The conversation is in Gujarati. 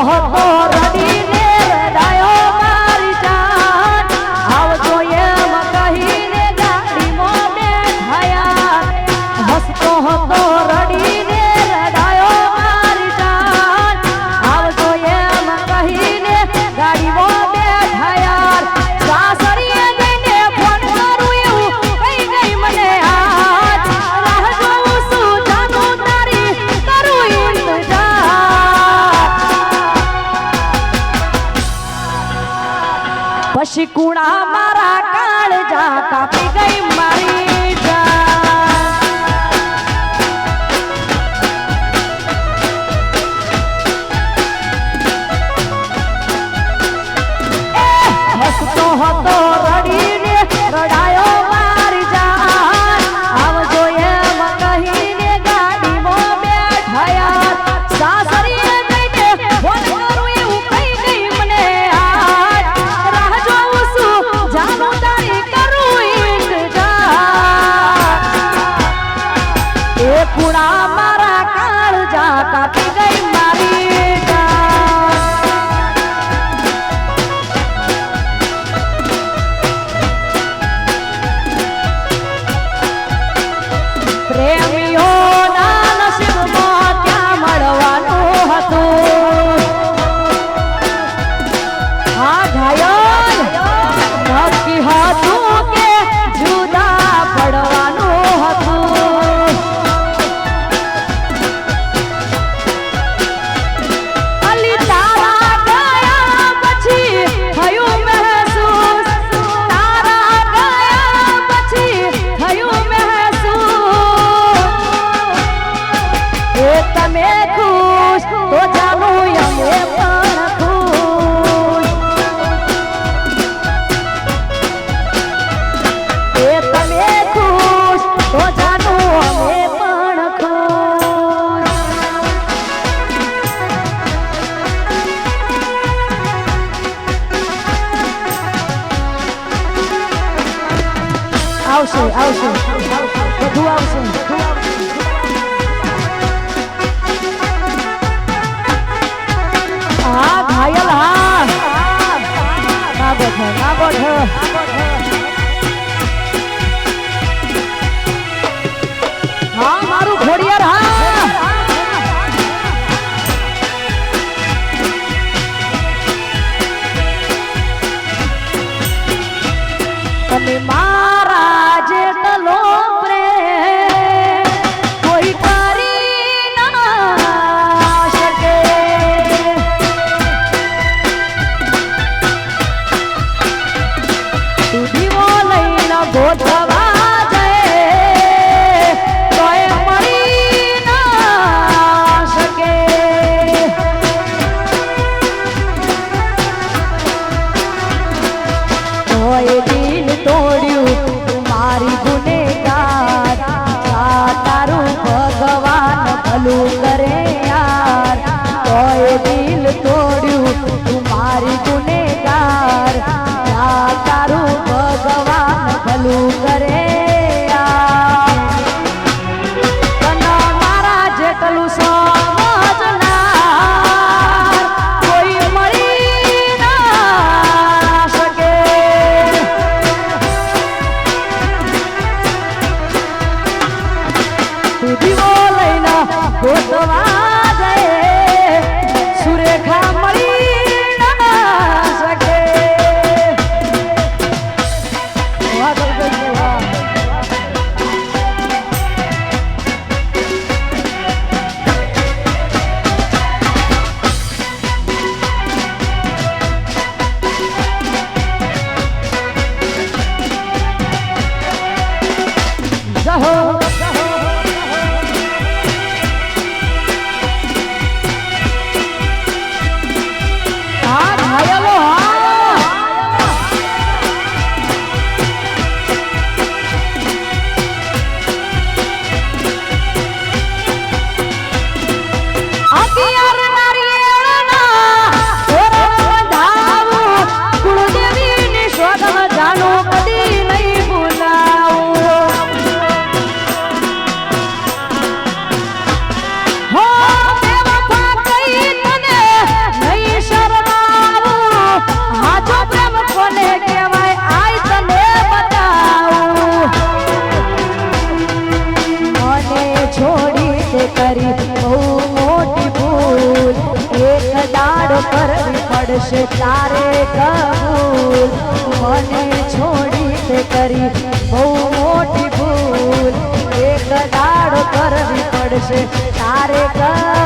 હતો રડીને રડાયો મારી જાન આવજો એમ કહીને ગાડીમાં બેઠાયા હસતો હતો રડીને રડાયો મારી જાન આવજો એમ કહીને ગાડીમાં બેઠાયા સાસરીએ જઈને ફોન કરું એવું કઈ ગઈ મને હાથ રાહ જોઉં છું જાનું તારી કરું ઇંતજાર પછી કુણા મારા કાળજા કાપી ગઈ મારી હસતો હતો રડીને રડાયો મારી જાન આવજો એમ કહીને ગાડીમાં બેઠાયા સાસરીએ જઈને ફોન કરું એવું કઈ ગઈ મને હાથ રાહ જોઉં છું જાનું તારી કરું ઇંતજાર એ કુણા મારા કાળજા કાપી ગઈ મારી પ્રેમીઓના નસીબમાં ત્યાં મળવાનું હતું હા ઘાયલ નક્કી હતું કે જુદા પડવાનું હતું અલી તારા ગયા પછી થયું મહેસૂસ તારા ગયા પછી થયું એ તમે ખુશ તો જાનું અમે પણ ખુશ એ તમે ખુશ તો જાનું અમે પણ ખુશ આવશે આવશે બધું આવશે હા ઘાયલ હા ના બોઠ હા મારું ઘોડિયાર હા તમે મારા જેટલો પ્રેમ કોઈ કરી ના શકે તું દીવો લઈને ગોઠવા જાય તોય મળી ના શકે તોય દિલ તોડ્યું તું મારી ગુનેગાર તારું ભગવાન ભલું કરે યાર તોય દિલ તોડ્યું તું મારી ગુનેગાર તારું ભગવાન ભલું કરે યાર તને મારા જેટલું સમજનાર કોઈ મળી ના શકે તું દીવો લઈને ગોતવા જાય સુરેખા મળી ના શકે વાહ વાહ જહો પડશે તારે કબૂલ મને છોડી તે કરી બહુ મોટી ભૂલ એક દાડો કરવી પડશે તારે કબૂલ